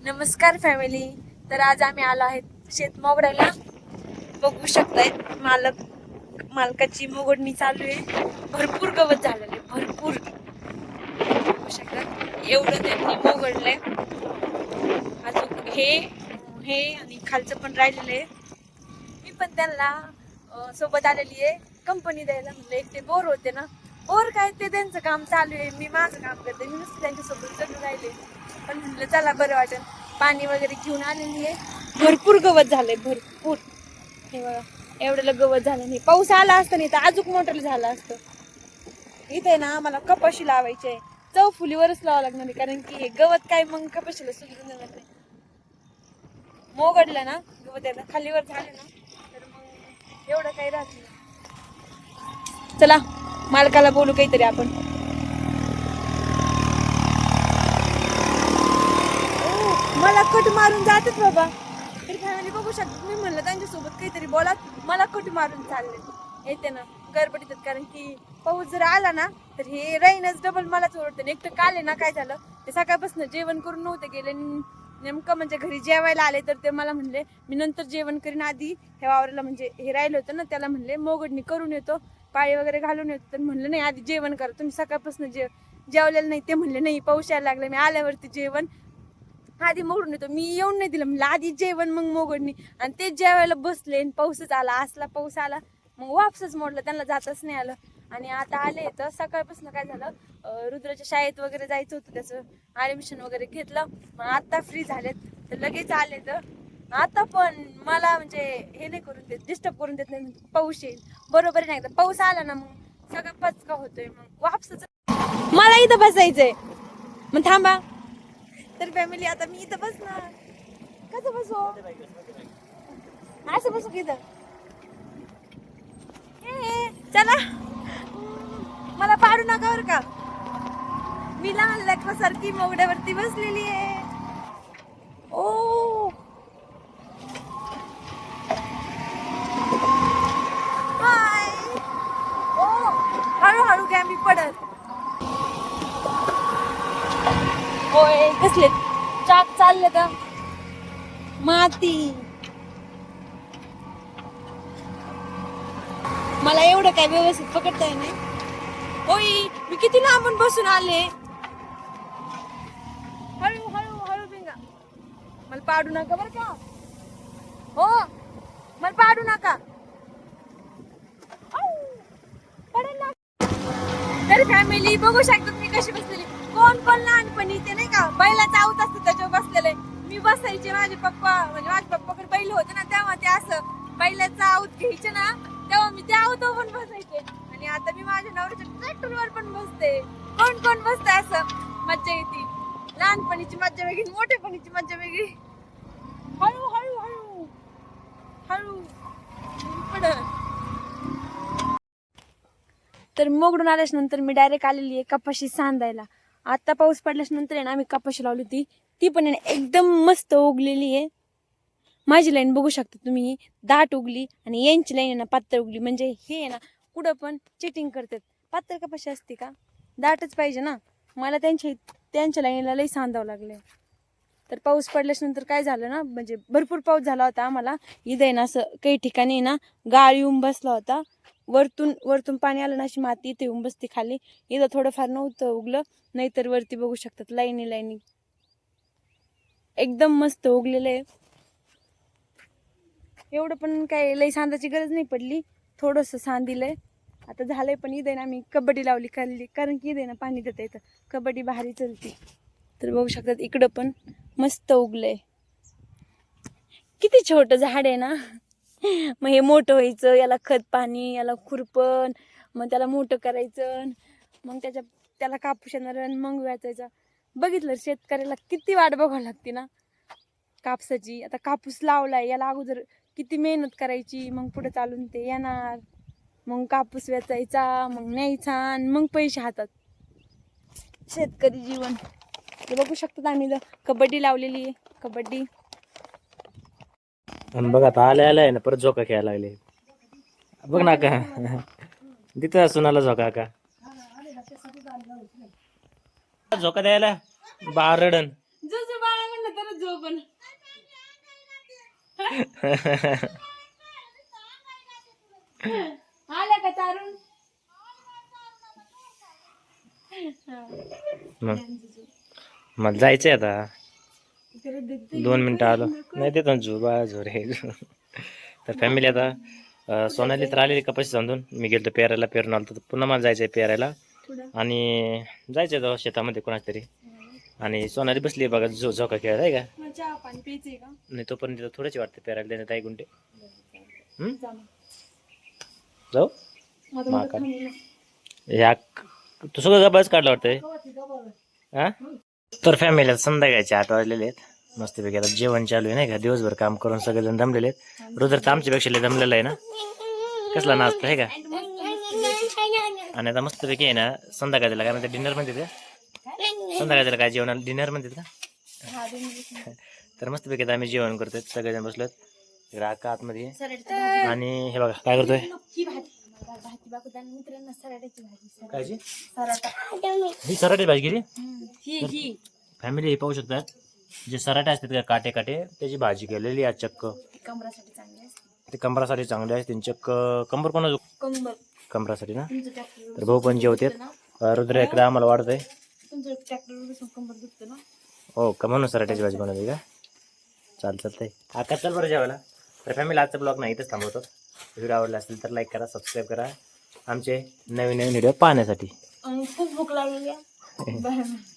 नमस्कार फॅमिली. तर आज आम्ही आलो आहेत शेत मोगडायला. बघू शकताय मालकाची मोगडणी चालू आहे. भरपूर गवत झालेलं आहे, भरपूर. बघू शकता एवढं त्यांनी मोगडलंय. अजून हे आणि खालचं पण राहिलेलं आहे. मी पण त्यांना सोबत आलेली आहे कंपनी द्यायला. म्हणलं एक ते बोर होते ना, बोर काय ते त्यांचं काम चालू आहे, मी माझं काम करते. मी नुसतं त्यांच्यासोबत जगून राहिले. पण म्हणलं चला बरं वाटेल. पाणी वगैरे घेऊन आलेली आहे. भरपूर गवत झालंय, भरपूर. हे बघा एवढं गवत झालं नाही. पाऊस आला असता नाही तर अजून मोठं झालं असतं. इथे ना आम्हाला कपाशी लावायची आहे. चौफुलीवरच लावावं लागणार आहे, कारण की हे गवत काय मग कपाशीला सुधरून जाणार नाही. मोगडलं ना गवत एकदा खालीवर झालं ना तर मग एवढं काही राहत नाही. चला मालकाला बोलू काहीतरी आपण. मला कट मारून जातात बाबा. तरी फॅमिली बघू शकतो. मी म्हणलं त्यांच्यासोबत काहीतरी बोला, मला कट मारून चालले येते ना गडबडीत. कारण की पाऊस जर आला ना तर हे राहीनच डबल मलाच ओरडते. एक तर काल आहे ना काय झालं, ते सकाळपासून जेवण करून नव्हते गेले. नेमकं म्हणजे घरी जेवायला आले तर ते मला म्हणले मी नंतर जेवण करीन, आधी हे वावराला म्हणजे हे राहिलं होतं ना त्याला म्हणले मोगडणी करून येतो, पाळी वगैरे घालून येतो. तर म्हणलं नाही आधी जेवण करा तुम्ही, सकाळपासून जेवलेलं नाही. ते म्हणले नाही पाऊस यायला लागला, मी आल्यावरती जेवण आधी मोडून येतो. मी येऊन नाही दिलं, म्हणलं आधी जेवण मग मोगडणी. आणि तेच जेवायला बसले पाऊसच आला. असला पाऊस आला मग वापसच मोडलं, त्यांना जातच नाही आलं. आणि आता आले तर सकाळपासून काय झालं, रुद्राच्या शाळेत वगैरे जायचं होतं, त्याचं ऍडमिशन वगैरे घेतलं. मग आता फ्री झालेत तर लगेच आले. तर आता पण मला म्हणजे हे नाही करून देत, डिस्टर्ब करून देत नाही. पाऊस येईल बरोबर आहे. नाही पाऊस आला ना मग सगळं पचका होतोय, मग वापसच. मला इथं बसायचंय, मग थांबा. तर फॅमिली आता मी इथं बसणार. कसं बसू, असं बसू की इथं. चला मला पाडू नका बरं का. मी लहान लेकरासारखी मोगड्यावरती बसलेली आहे. ओ हाय. ओ हळूहळू घ्या, मी पडत. होय कसले चाक चालले का माती. मला एवढं काय व्यवस्थित पकडताय नाही. होय मी किती लांबून बसून आले. हळू हळू हळू बिंगा. मला पाडू नका बरं का. हो मला पाडू नका. पडेल ना. तर फॅमिली बघू शकतात मी कशी बसलेली. कोण कोण लहानपणी ते नाही का बैलाचा आवत असतं त्याच्यावर बसलेले. मी बसायचे, माझे पप्पा म्हणजे माझ्या पप्पाकडे बैल होते ना तेव्हा ते असं बैलाचा आवत घ्यायचे ना, तेव्हा मी त्या आवतावर पण बसायचे. आणि आता मी माझ्या नवऱ्याच्या ट्रॅक्टरवर पण बसते. कोण कोण बसते असं, मज्जा येते. लहानपणीची मज्जा वेगळी, मोठेपणीची मज्जा वेगळी. हळू हळू हळू हळू पड. तर मोगडून आल्याच नंतर मी डायरेक्ट आलेली आहे कपाशी सांदायला. आता पाऊस पडल्याच नंतर आहे ना आम्ही कपाशी लावली होती, ती पण आहे एकदम मस्त उगलेली आहे. माझी लाईन बघू शकता तुम्ही, दाट उगली. आणि यांची लाईन आहे ना पातळ उगली. म्हणजे हे आहे ना कुठं पण चिटिंग करतात. पातळ कपाशी असते का, दाटच पाहिजे ना. मला त्यांच्या लाईनला लई सांधावं लागलंय. तर पाऊस पडल्याच नंतर काय झालं ना, म्हणजे भरपूर पाऊस झाला होता आम्हाला इथं आहे ना. असं काही ठिकाणी ना गाळ येऊन बसला होता. वरतून पाणी आलं ना, अशी माती इथे येऊन बसती खाली. इथं थोडंफार नव्हतं उगलं, नाहीतर वरती बघू शकतात लाईनी लाईनी एकदम मस्त उगलेलं आहे. एवढं पण काय लई सांदाची गरज नाही पडली, थोडस सांदिलंय. आता झालंय. पण इथे ना मी कबड्डी लावली खाल्ली, कारण की इथे ना पाणी देता येतं, कबड्डी भारी चलती. तर बघू शकतात इकडं पण मस्त उगलंय. किती छोट झाड आहे ना. मग हे मोठं व्हायचं, याला खत पाणी, याला खुरपण, मग त्याला मोठं करायचं, मग त्याला कापूस येणार, मग वेचायचा. बघितलं शेतकऱ्याला किती वाट बघावं लागते ना कापसाची. आता कापूस लावलाय, याला अगोदर किती मेहनत करायची, मग पुढे चालून ते येणार, मग कापूस वेचायचा, मग न्यायचा, मग पैसे हातात. शेतकरी जीवन. ते बघू शकतात आम्ही कबड्डी लावलेली आहे, कबड्डी. आणि बघ आता आल्या ना परत झोका खेळायला लागले. बघ ना का तिथं सुनाला झोका का झोका द्यायला बाळ रडन. जुजू बाळा म्हणलं तरच झोप पण आल्या का तारून मला जायचंय आता 2 मिनिटं आलो नाही देतो झोबा झोर हे तर फॅमिली आता सोनाली तर आलेली कपाशी समजून मी गेलो पेरायला पेरून आलो तर पुन्हा मला जायचंय पेरायला आणि जायचंय जाऊ शेतामध्ये कोणाच तरी आणि सोनाली बसली बघा झोका खेळत आहे का चहा पाणी प्यायचंय का नाही तोपर्यंत थोडंच वाटतं पेरायला देण्यात 1 गुंठे जाऊ महाकाल ह्या तू सगळं गबाच काढला वाटतंय हा तर फॅमिली संध्याकाळचे 8 वाजलेले आहेत मस्तपैकी आता जेवण चालू आहे नाही का दिवसभर काम करून सगळेजण दमलेले आहेत रोजर तर आमच्यापेक्षा लय दमलेला आहे ना कसला नाचतो आहे का आणि आता मस्तपैकी आहे ना संध्याकाळला काय म्हणते डिनर म्हणते संध्याकाळला काय जेवण डिनर म्हणतात का तर मस्तपैकी आता आम्ही जेवण करतोय सगळेजण बसलोत राका आतमध्ये आणि हे बघा काय करतोय ही सराटी भाजी गेली फॅमिली हे पाहू शकतात जे सराटे असतात का काटे काटे त्याची भाजी केलेली आहे चक्क ते कंबरासाठी चांगले आहे त्यांचे कंबर कोणा कंबरासाठी ना तर भाऊ पण जेवतात रुद्र इकडे आम्हाला वाढतंय हो का म्हणून सराट्याची भाजी बनवली का चालतंय आकाश चल बरं जेवायला तर फॅमिली आजचा ब्लॉग नाही इथंच थांबवतो व्हिडिओ आवडला असेल तर लाईक करा सबस्क्राईब करा आमचे नवीन व्हिडिओ पाहण्यासाठी खूप भूक लागलेली आहे